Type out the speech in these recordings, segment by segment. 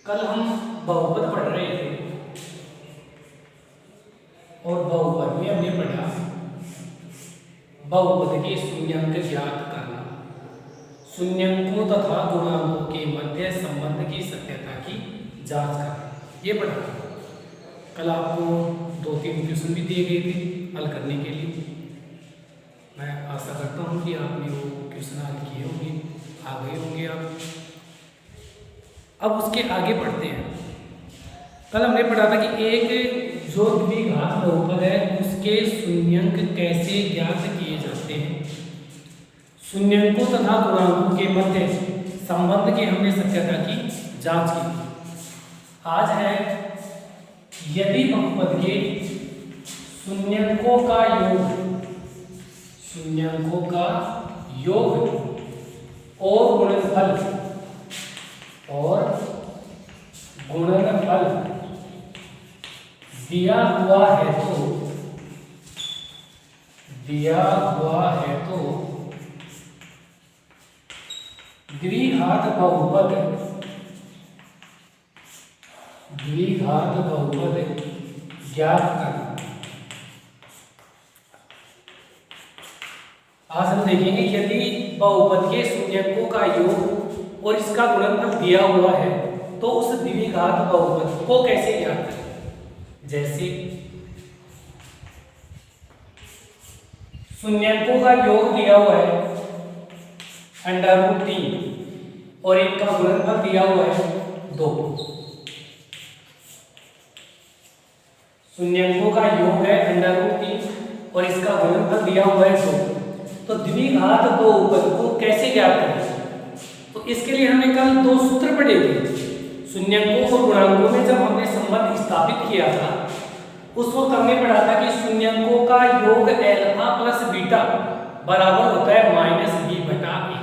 कल हम बहुपद पढ़ रहे थे और बहुपद में हमने पढ़ा बहुपद के शून्यांक ज्ञात करना, शून्यांकों तथा गुणांकों के मध्य संबंध की सत्यता की जांच करना, ये पढ़ा। कल आपको 2-3 क्वेश्चन भी दिए गए थे हल करने के लिए। मैं आशा करता हूँ कि आपने वो क्वेश्चन हल किए होंगे, आ गए होंगे आप। अब उसके आगे बढ़ते हैं। कल हमने पढ़ा था कि एक जो द्विघात बहुपद है उसके शून्यंक कैसे ज्ञात किए जाते हैं, शून्यंकों तथा गुणांकों के मध्य संबंध की हमने सत्यता की जांच की। आज है यदि बहुपद के शून्यंकों का योग, शून्यंकों का योग और गुणनफल दिया हुआ है तो द्विघात बहुपद ज्ञात करना। आज हम देखेंगे यदि बहुपद के शून्यंकों का योग और इसका गुणनफल दिया हुआ है तो उस द्विघात बहुपद को कैसे ज्ञात करें। जैसे शून्यंकों का योग दिया हुआ है √3 और इनका गुणनफल दिया हुआ है 2। शून्यंकों का योग है √3 और इसका गुणनफल दिया हुआ है 2। तो द्विघात बहुपद को कैसे ज्ञात करें। तो इसके लिए हमने कल 2 सूत्र पढ़े थे। शून्यंकों और गुणांकों में जब हमने संबंध स्थापित किया था उस वक्त हमने पढ़ा था कि शून्यंकों का योग अल्फा प्लस बीटा बराबर होता है -b/a।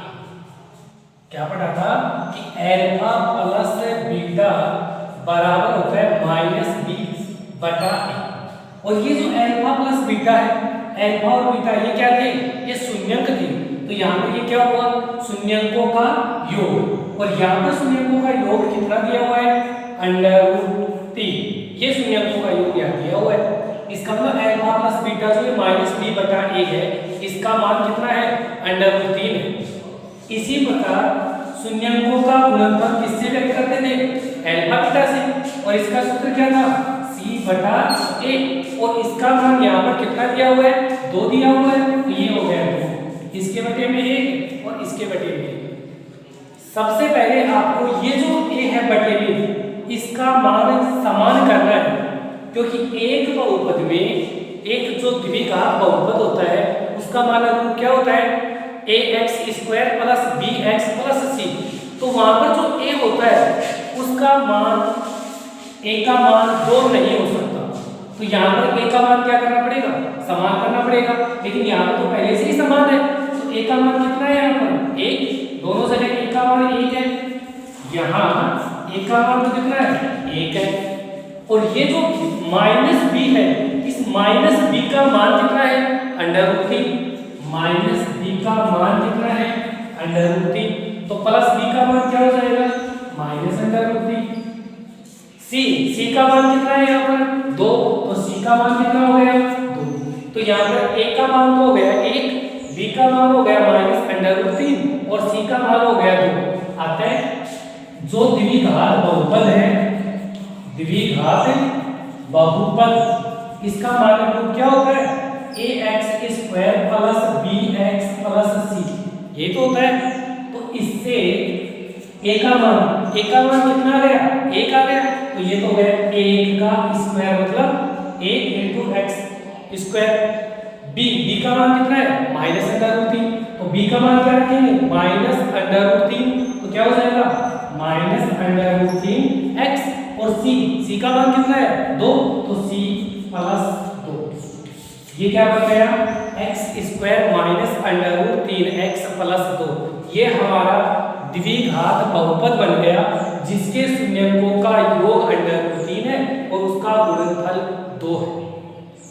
क्या पढ़ा था कि अल्फा प्लस बीटा बराबर होता है -b/a। और ये जो अल्फा प्लस बीटा है, अल्फा और बीटा ये क्या थे, ये शून्यंक थे। तो यहाँ पर ये क्या हुआ, शून्यंकों का योग। और यहाँ पर शून्यंकों का योग कितना दिया हुआ है √3। ये शून्यंकों का योग यहाँ दिया हुआ है। इसका मतलब अल्फा प्लस बीटा जो -b/a है, इसका मान कितना है √3 है। इसी प्रकार शून्यंकों का गुणनफल किससे व्यक्त करते थे, अल्फा बीटा से। और इसका सूत्र क्या था c/a। और इसका मान यहाँ पर कितना दिया हुआ है 2 दिया हुआ है। तो ये हो गया 2, इसके बटे में 1 और इसके बटे में 1। सबसे पहले आपको ये जो a है बटे में इसका मान समान करना है, क्योंकि एक बहुपद में एक जो द्विघात बहुपद होता है उसका मान क्या होता है ax² + bx + c। तो वहां पर जो a होता है उसका मान a का मान 2 नहीं हो सकता। तो यहाँ पर a का मान क्या करना पड़ेगा, समान करना पड़ेगा। लेकिन यहाँ पर तो पहले से ही समान है, तो a का मान कितना है यहाँ पर 1। दोनों जगह a का मान 1 है, यहाँ a का मान तो कितना है 1 है। और ये जो -b है, इस -b का मान कितना है √3। -b का मान कितना है √3। तो प्लस b का मान क्या हो जाएगा -√3। c का मान कितना है यहाँ पर 2। तो c का मान कितना हो गया 2। तो यहाँ पर a का मान तो हो गया 1, b का मान हो गया -√3 और c का मान हो गया 2। आता है जो द्विघात बहुपद है, द्विघात बहुपद, इसका मान क्या होता है ax² + bx + c। ये तो होता है। तो इससे a का मान कितना आ गया 1 आ गया। तो ये तो हो गया 1 का स्क्वायर मतलब 1 × x²। b का मान कितना है -√3। तो b का मान क्या रखेंगे -√3। तो क्या हो जाएगा -√3x। और c का मान कितना है 2। तो c + 2। ये क्या बन गया x² - √3x + 2। ये हमारा द्विघात बहुपद बन गया जिसके शून्यंकों का योग √3 है और उसका गुणनफल 2 है।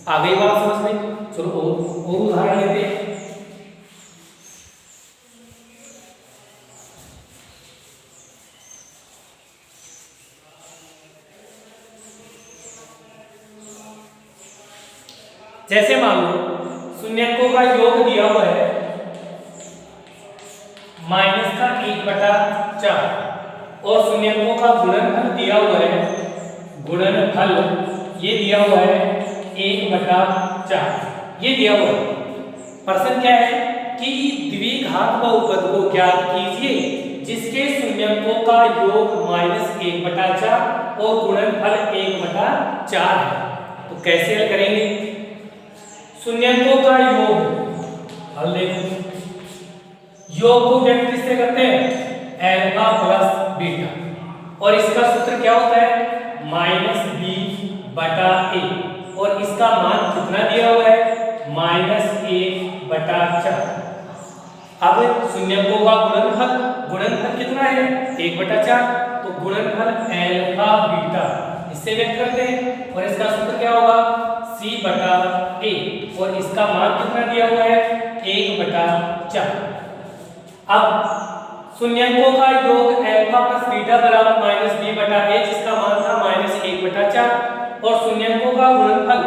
आ गई बात समझ में। चलो और उदाहरण लेते हैं। जैसे मान लो शून्यकों का योग दिया हुआ है -1/4 और शून्यकों का गुणनफल दिया हुआ है, गुणनफल ये दिया हुआ है 1/4, ये दिया हुआ है। प्रश्न क्या है कि द्विघात बहुपद को ज्ञात कीजिए जिसके शून्यकों का योग -1/4 और गुणनफल 1/4 है। तो कैसे हल करेंगे? शून्यकों का योग, हल देखो, योग को व्यक्त किससे करते हैं? अल्फा प्लस बीटा, और इसका सूत्र क्या होता है? -b/a, और इसका मान कितना दिया हुआ है? -1/4। अब शून्यकों का गुणनफल, गुणनफल कितना है? 1/4, तो गुणनफल अल्फा बीटा इससे व्यक्त करते हैं, और इसका सूत्र क्या होगा? c/a, और इसका मान कितना दिया हुआ है? 1/4। अब शून्यकों का योग अल्फा प्लस बीटा बराबर -b/a, जिसका मान था -1/4, और शून्यकों का गुणनफल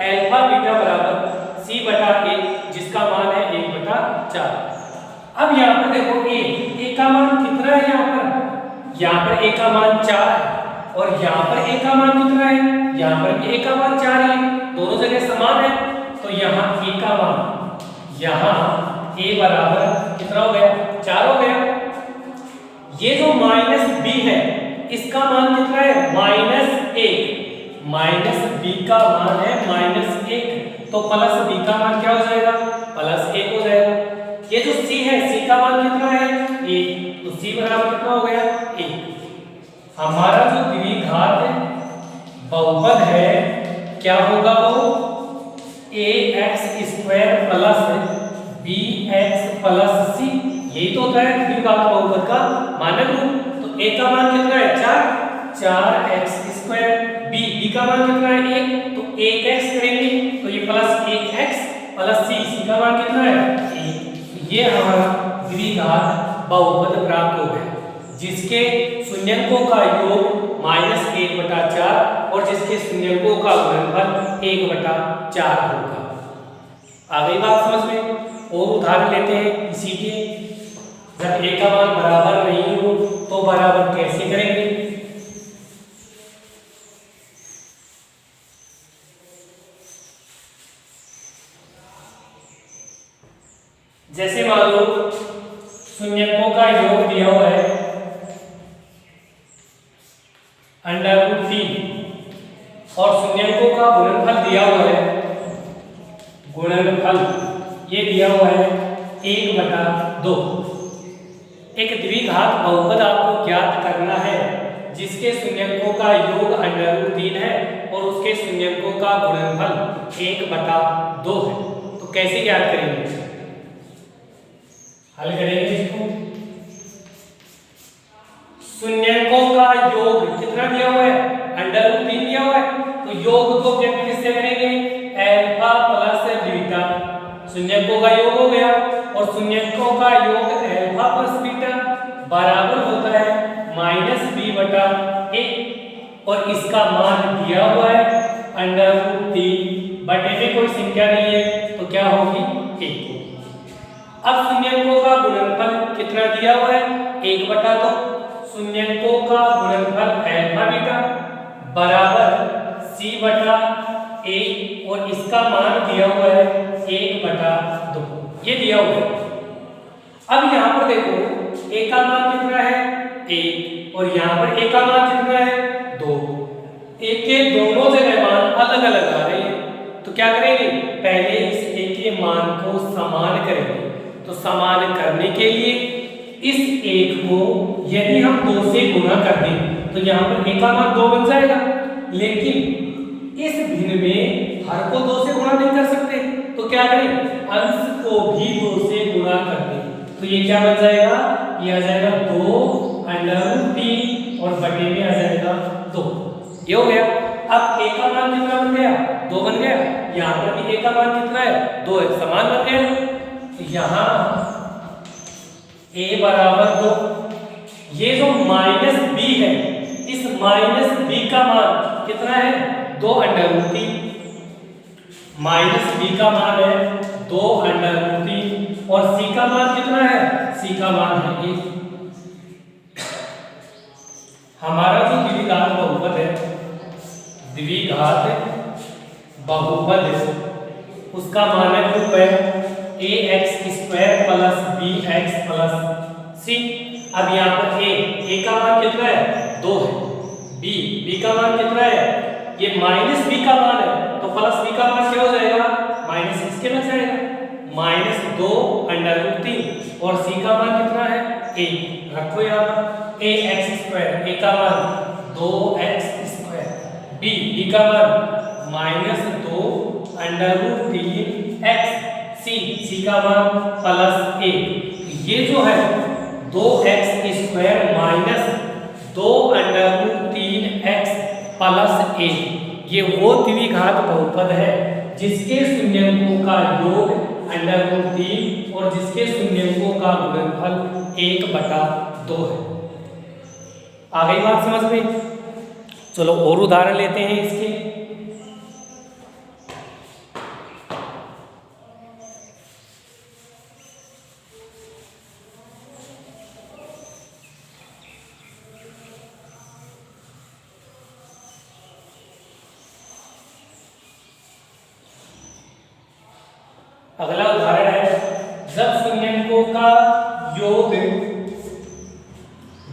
अल्फा बीटा बराबर c/a, जिसका मान है 1/4। अब यहाँ पर देखो a का मान कितना है? यहाँ पर a का मान 4 है, और यहाँ पर a का मान कितना है? यहाँ पर a का मान 4 है, दोनों जगह समान है। तो यहाँ a का मान, यहाँ a बराबर कितना हो गया? 4 हो गया। ये जो -b है इसका मान कितना है? -1, -b का मान है -1, तो प्लस b का मान क्या हो जाएगा? +1 हो जाएगा। ये जो c है, c का मान कितना है? 1, तो c बराबर कितना हो गया? 1। हमारा जो द्विघात बहुपद है क्या होगा? वो ax² plus bx plus c, यही तो होता है द्विघात बहुपद का मानक रूप। तो a का मान कितना है? 4x², b का मान कितना है? 1, तो 1x करेंगे तो ये +1x प्लस c का मान कितना है? 1। ये हमारा द्विघात बहुपद प्राप्त हो गया, जिसके शून्यकों का योग -1/4 और जिसके शून्यकों का गुणनफल 1/4 होगा। आ गई बात समझ में? और उदाहरण लेते हैं इसी के। जब a का मान बराबर नहीं हो तो बराबर कैसे करेंगे? जैसे मान लो शून्यकों का योग दिया हुआ है √3 और शून्यकों का गुणनफल दिया हुआ है, गुणनफल ये दिया हुआ है 1/2। एक द्विघात बहुपद आपको ज्ञात करना है जिसके शून्यकों का योग √3 है और उसके शून्यकों का गुणनफल 1/2 है। तो कैसे ज्ञात करेंगे? हल करेंगे इसको। शून्यकों का योग कितना दिया हुआ है? √3 दिया हुआ है, तो योग को व्यक्त किससे करेंगे? अल्फा प्लस बीटा, शून्यकों का योग हो गया, और शून्यकों का योग अल्फा प्लस बीटा बराबर होता है -b/a, और इसका मान दिया हुआ है √3, बटे में कोई संख्या नहीं है तो क्या होगी? 1। अब शून्यकों का गुणनफल कितना दिया हुआ है? 1/2। शून्यकों का गुणनफल अल्फा बीटा बराबर c/a, और इसका मान दिया हुआ है 1/2, ये दिया हुआ है। अब यहाँ पर देखो a का मान कितना है? 1, और यहाँ पर a का मान कितना है? 2। a के दोनों जगह मान अलग अलग आ रहे हैं, तो क्या करेंगे? पहले इस a के मान को समान करेंगे। तो समान करने के लिए इस 1 को यदि हम 2 से गुणा कर दें तो यहाँ पर a का मान 2 बन जाएगा, लेकिन इस भिन्न में हर को 2 से गुणा नहीं कर सकते, तो क्या करें? अंश को भी 2 से गुणा कर दें। तो ये क्या बन जाएगा? ये आ जाएगा 2√3 और बटे में आ जाएगा 2। ये हो गया। अब a का मान कितना बन गया? 2 बन गया। यहाँ पर भी a का मान कितना है? 2 है, समान बन गया। यहाँ a बराबर 2, ये जो -b है, इस -b का मान कितना है? 2√3। माइनस बी का मान है 2√3 और सी का मान कितना है, सी का मान है 1। हमारा जो द्विघात बहुपद है, द्विघात बहुपद उसका मानक रूप है ax² plus bx plus c। अब यहाँ पर a का मान कितना है 2 है, b का मान कितना है, ये माइनस b का मान है तो प्लस b का मान क्या हो जाएगा, माइनस इसके लग जाएगा, -2√3 और c का मान कितना है a। रखो यहाँ पर ax², a का मान 2x², b का मान -2√3x, c का मान +1। ये जो है 2x² माइनस 2√3x + 1 ये वो द्विघात बहुपद है जिसके शून्यंकों का योग √3 और जिसके शून्यंकों का गुणनफल 1/2 है। आ गई बात समझ में? चलो और उदाहरण लेते हैं इसके। अगला उदाहरण है, जब शून्यंकों का योग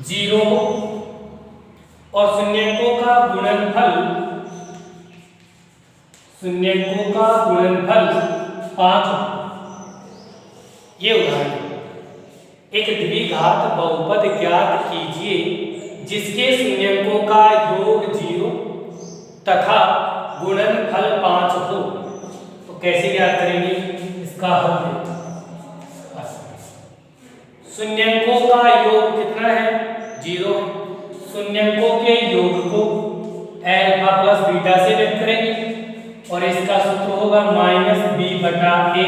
0 और शून्यंकों का गुणनफल 5। ये उदाहरण एक द्विघात बहुपद ज्ञात कीजिए जिसके शून्यंकों का योग 0 तथा गुणनफल 5 हो। तो कैसे ज्ञात करेंगे इसका हल? शून्यंकों का योग कितना है 0 है, शून्यंकों के योग को अल्फा प्लस बीटा से व्यक्त करेंगे और इसका सूत्र होगा -b/a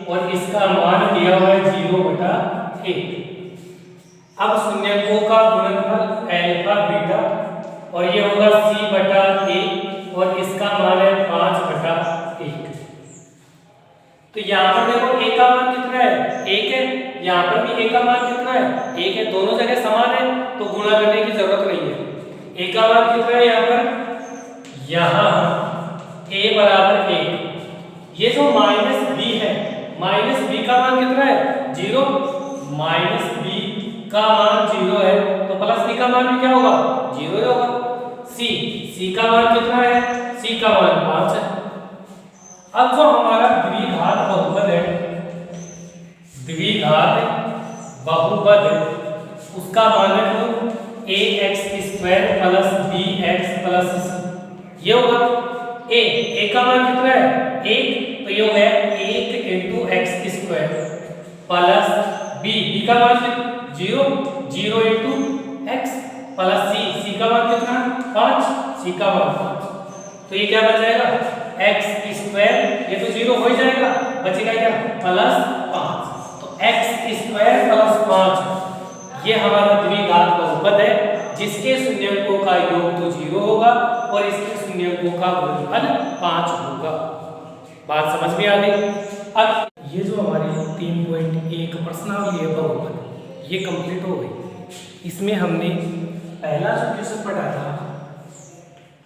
और इसका मान दिया हुआ है 0/1। अब शून्यंकों का गुणनफल अल्फा बीटा और ये होगा c/a और इसका मान है 5/1। तो यहाँ पर देखो a का मान कितना है 1 है, यहाँ पर भी a का मान कितना है 1 है, दोनों जगह समान है तो गुणा करने की जरूरत नहीं है। a का मान कितना है यहाँ पर, यहाँ a बराबर 1। ये जो -b है, -b का मान कितना है 0, -b का मान 0 है तो प्लस b का मान भी क्या होगा 0 ही होगा। c का मान कितना है, c का मान 5 है। अब जो हमारा द्विघात बहुपद है, द्विघात बहुपद उसका मानक रूप ax² plus bx plus c ये होगा। a का मान कितना है 1 तो ये होगा 1 × x² प्लस b का मान 0 × x प्लस c का मान कितना 5, c का मान 5। तो ये क्या बच जाएगा x², ये तो 0 हो ही जाएगा, बचेगा क्या +5। तो x² + 5 ये हमारा द्विघात बहुपद है जिसके शून्यंकों का योग तो 0 होगा और इसके शून्यंकों का गुणनफल 5 होगा। बात समझ में आ गई? अब ये जो हमारी 3.1 प्रश्नावली है बहुपद ये कंप्लीट हो गई। इसमें हमने पहला जो क्वेश्चन पढ़ा था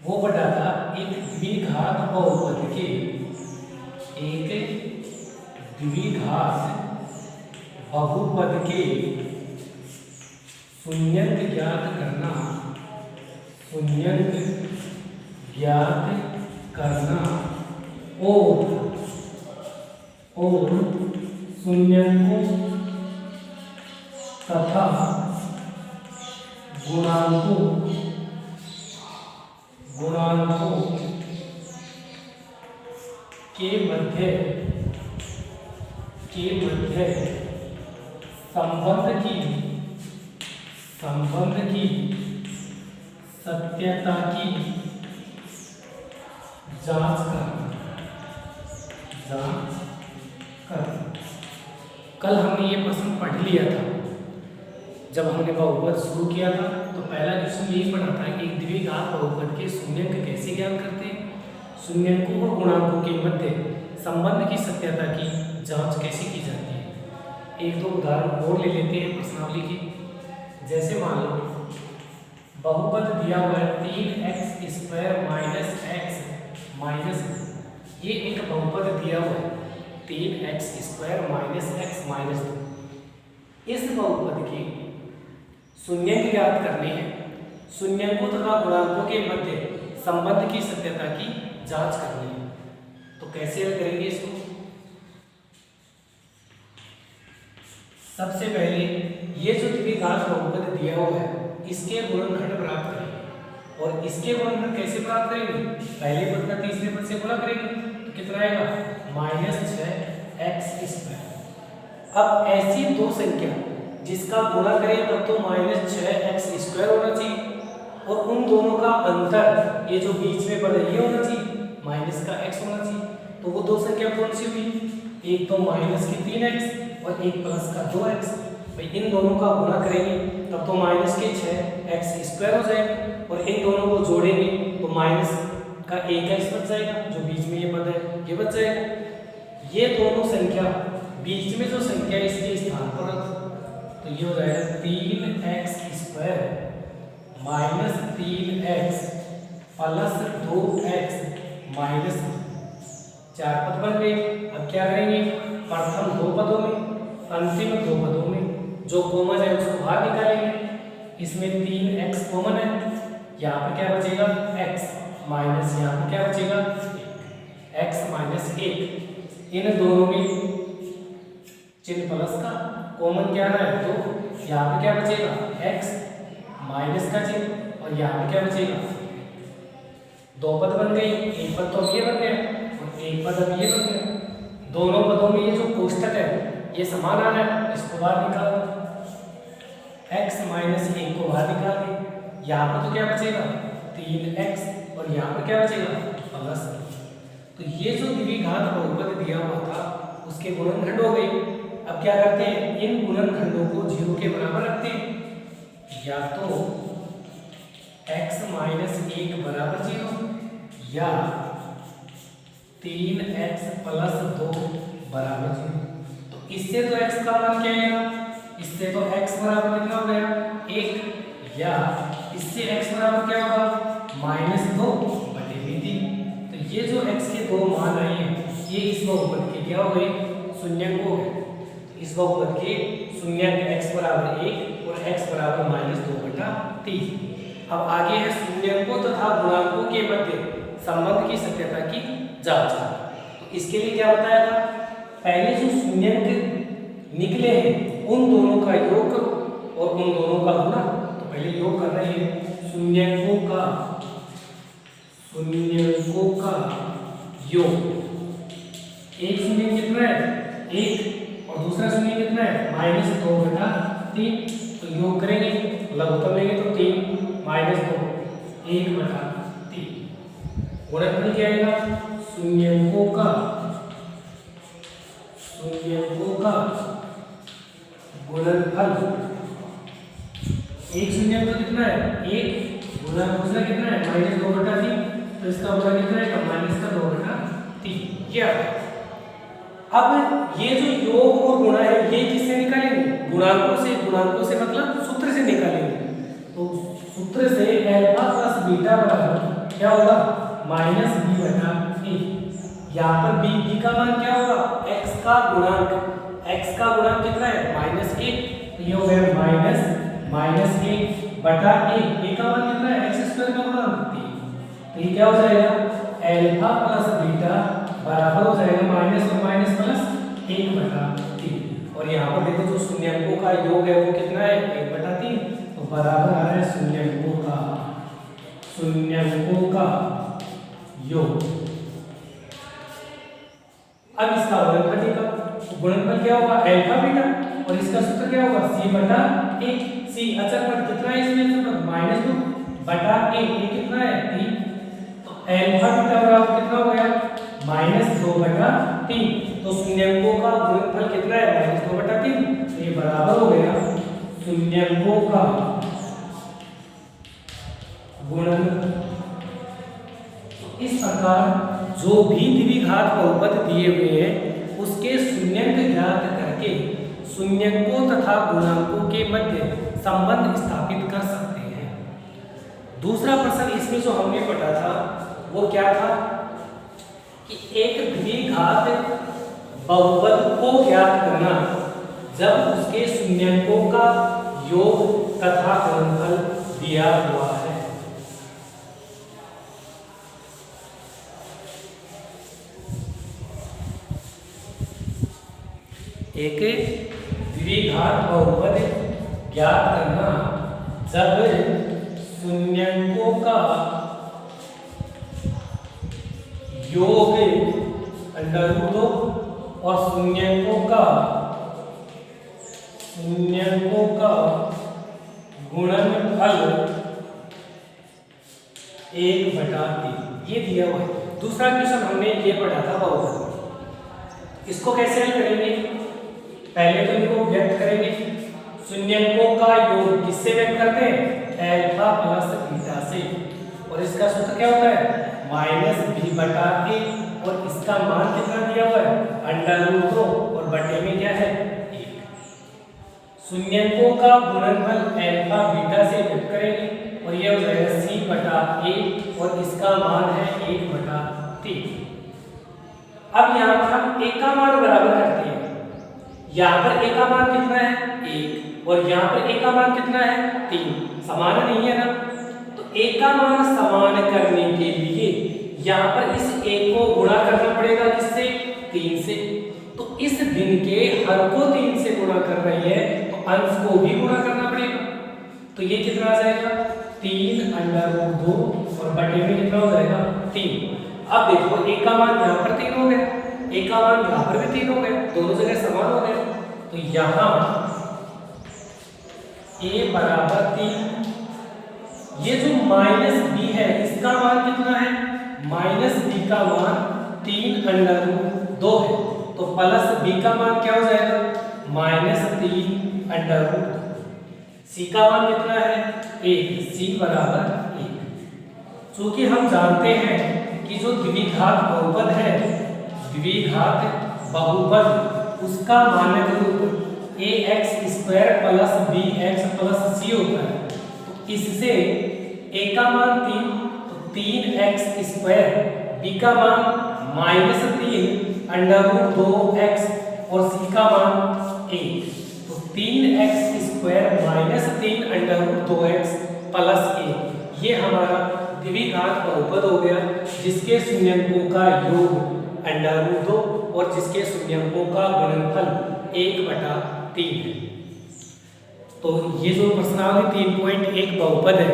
वो पढ़ा था एक द्विघात बहुपद के, एक द्विघात बहुपद के शून्यंक ज्ञात करना, शून्यंक ज्ञात करना और शून्यंकों तथा गुणांकों के मध्य संबंध की सत्यता की जांच कर। कल हमने ये प्रश्न पढ़ लिया था जब हमने बहुपद शुरू किया था। तो पहला क्वेश्चन यही पढ़ा था कि एक द्विघात बहुपद के शून्यंक कैसे ज्ञात करते हैं, शून्यंकों और गुणांकों के मध्य संबंध की सत्यता की जांच कैसे की जाती है। एक दो उदाहरण और ले लेते हैं प्रश्नावली की। जैसे मान लो बहुपद दिया हुआ है 3x² माइनस x माइनस, ये एक बहुपद दिया हुआ है 3x² माइनस x माइनस 2। इस बहुपद के शून्यंक ज्ञात करने हैं, शून्यंकों तथा गुणांकों के मध्य संबंध की सत्यता की जांच करनी है। तो कैसे हल करेंगे इसको? सबसे पहले ये जो द्विघात बहुपद दिया हुआ है इसके गुणनखंड प्राप्त करेंगे। और इसके गुणनखंड कैसे प्राप्त करेंगे? पहले पद का तीसरे पद से गुणा करेंगे तो कितना आएगा? -6x²। अब ऐसी दो संख्या जिसका गुणा करें तब तो -6x² होना चाहिए, और उन दोनों का अंतर ये जो बीच में पद है ये होना चाहिए, माइनस का x होना चाहिए। तो वो दो संख्या कौन सी हुई? एक तो माइनस की 3x और एक प्लस का 2x। भाई इन दोनों का गुणा करेंगे तब तो माइनस के 6x² हो जाएगा, और इन दोनों को जोड़ेंगे तो माइनस का 1x बच जाएगा, जो बीच में ये पद है ये बच जाएगा। ये दोनों संख्या बीच में जो संख्या इसके स्थान पर रख, तो ये हो जाएगा 3x² minus 3x plus 2x minus 4 पद बन गए। अब क्या करेंगे? प्रथम दो पदों में, अंतिम दो पदों में जो कॉमन है उसको बाहर निकालेंगे। इसमें 3x कॉमन है, यहाँ पर क्या बचेगा? x माइनस यहाँ पर क्या बचेगा? x minus 1। इन दोनों में चिन्ह प्लस का कॉमन क्या है? तो यहाँ पे क्या बचेगा? x माइनस का चिन्ह, और यहाँ पे क्या बचेगा? दो पद बन गए, एक पद तो अब ये बन गया और एक पद अब ये बन गया। दोनों पदों में ये जो कोष्टक है ये समान आ रहा है, इसको बाहर निकाल दो। x माइनस 1 को बाहर निकाल दे, यहाँ पर तो क्या बचेगा? 3x, और यहाँ पर क्या बचेगा? प्लस। तो ये जो द्विघात बहुपद दिया हुआ था उसके गुणनखंड हो गए। अब क्या करते हैं? इन गुणनखंडों को 0 के बराबर रखते हैं। या तो x माइनस 1 बराबर 0 या 3x प्लस 2 बराबर 0। तो इससे तो x का मान क्या आएगा? इससे तो x बराबर कितना हो गया? 1, या इससे x बराबर क्या होगा? -2/3। तो ये जो x के दो मान आए हैं ये इस बहुपद के क्या हो गए? शून्यंक हो गए। इस बहुपद के शून्यंक x बराबर 1 और x बराबर -2/3। अब आगे है शून्यंकों तथा गुणांकों के मध्य संबंध की सत्यता की जांच। तो इसके लिए क्या बताया था? पहले जो शून्यंक निकले हैं उन दोनों का योग करो और उन दोनों का गुणा। तो पहले योग कर रहे हैं शून्यंकों का योग। एक शून्यंक कितना है? 1, और दूसरा शून्यंक कितना है? -2/3। तो योग करेंगे, लघुत्तम लेंगे तो 3 -2 1/3। गुणनफल क्या आएगा? शून्यंकों का गुणनफल। एक शून्यंक तो कितना है? 1, गुणा दूसरा कितना है? -2/3। तो इसका गुणा कितना है? -2/3। क्या? अब ये जो योग और गुणा है ये किससे निकालेंगे? गुणांकों से मतलब सूत्र से निकालेंगे। तो सूत्र से अल्फा प्लस बीटा बराबर क्या होगा? -b/a। यहाँ पर b का मान क्या होगा? x का गुणांक कितना है? -1। तो ये हो गया -1/a। a का मान कितना है? x² का गुणांक 3। तो ये क्या हो जाएगा? अल्फा प्लस बीटा बराबर हो जाएगा माइनस और माइनस प्लस 1/3। और यहाँ पर देखो जो शून्यंकों का योग है वो कितना है? 1/3। तो बराबर आ रहा है शून्यंकों का योग। अब इसका गुणनफल निकालो। गुणनफल क्या होगा? अल्फा बीटा, और इसका सूत्र क्या होगा? c/a। c अचर पद कितना है इसमें? -2/a। ये कितना है? 3। तो अल्फा बीटा बराबर कितना हो गया? -2/3। तो शून्यंकों का गुणनफल कितना है? -2/3। तो ये बराबर हो गया शून्यंकों का गुणनफल। इस प्रकार भी द्विघात बहुपद दिए हुए हैं उसके शून्यंक ज्ञात करके शून्यंकों तथा गुणांकों के मध्य संबंध स्थापित कर सकते हैं। दूसरा प्रश्न इसमें जो हमने पढ़ा था वो क्या था कि एक द्विघात बहुपद को ज्ञात करना जब उसके शून्यंकों का योग तथा गुणनफल दिया हुआ है। एक द्विघात बहुपद ज्ञात करना जब शून्यंकों का योग √2 और शून्यंकों का गुणनफल 1/3 ये दिया हुआ है। दूसरा क्वेश्चन हमने ये पढ़ा था बहुपद, इसको कैसे हल करेंगे? पहले तो इनको व्यक्त करेंगे। शून्यंकों का योग किससे व्यक्त करते हैं? अल्फा प्लस बीटा से। और इसका सूत्र क्या होता है? -b/a और इसका मान कितना दिया हुआ है? √2 और बटे में क्या है? 1। शून्यंकों का गुणनफल अल्फा बीटा से व्यक्त करेंगे और यह हो जाएगा c/a और इसका मान है 1/3। अब यहाँ पर हम a का मान बराबर करते हैं। यहाँ पर a का मान कितना है? 1 और यहाँ पर a का मान कितना है? 3। समान नहीं है ना, तो a का मान समान करने के लिए यहाँ पर इस a को गुणा करना पड़ेगा किससे? 3 से। तो इस दिन के हर को 3 से गुणा कर रही है तो अंश को भी गुणा करना पड़ेगा। तो ये कितना आ जाएगा? 3√2 और बटे में कितना हो जाएगा? 3। अब देखो a का मान यहाँ पर 3 हो गया, a का मान यहाँ पर भी 3 हो गया, दोनों जगह समान हो गए। तो यहाँ a बराबर 3, ये जो -b है इसका मान कितना है? -b का मान 3√2 है, तो प्लस b का मान क्या हो जाएगा? -3√2। c का मान कितना है? 1। c बराबर 1। चूंकि हम जानते हैं कि जो द्विघात बहुपद है, द्विघात बहुपद उसका मानक रूप ax² plus bx plus c होता है। तो इससे a का मान 3 तो 3x², b का मान -3√2x और c का मान 1। तो 3x² -3√2x प्लस 1 ये हमारा द्विघात बहुपद हो गया, जिसके शून्यंकों का योग √2 और जिसके शून्यंकों का गुणनफल 1/3 है। तो ये जो प्रश्नावली 3.1 बहुपद है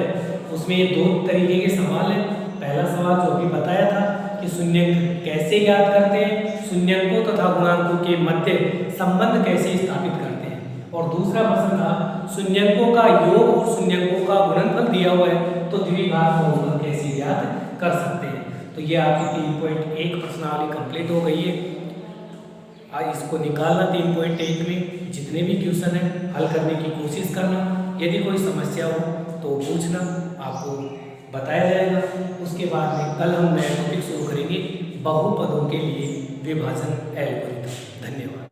उसमें ये 2 तरीके के सवाल हैं। पहला सवाल जो अभी बताया था कि शून्यंक कैसे ज्ञात करते हैं, शून्यंकों तथा गुणांकों के मध्य संबंध कैसे स्थापित करते हैं, और दूसरा प्रश्न था शून्यंकों का योग और शून्यंकों का गुणनफल दिया हुआ है तो द्विघात बहुपद कैसे ज्ञात कर सकते हैं। तो ये आपकी 3.1 प्रश्नावली कंप्लीट हो गई है। इसको निकालना 3.1 में जितने भी क्वेश्चन है हल करने की कोशिश करना। यदि कोई समस्या हो तो पूछना, आपको बताया जाएगा। उसके बाद में कल हम नया टॉपिक शुरू करेंगे बहुपदों के लिए विभाजन एल्गोरिथम। धन्यवाद।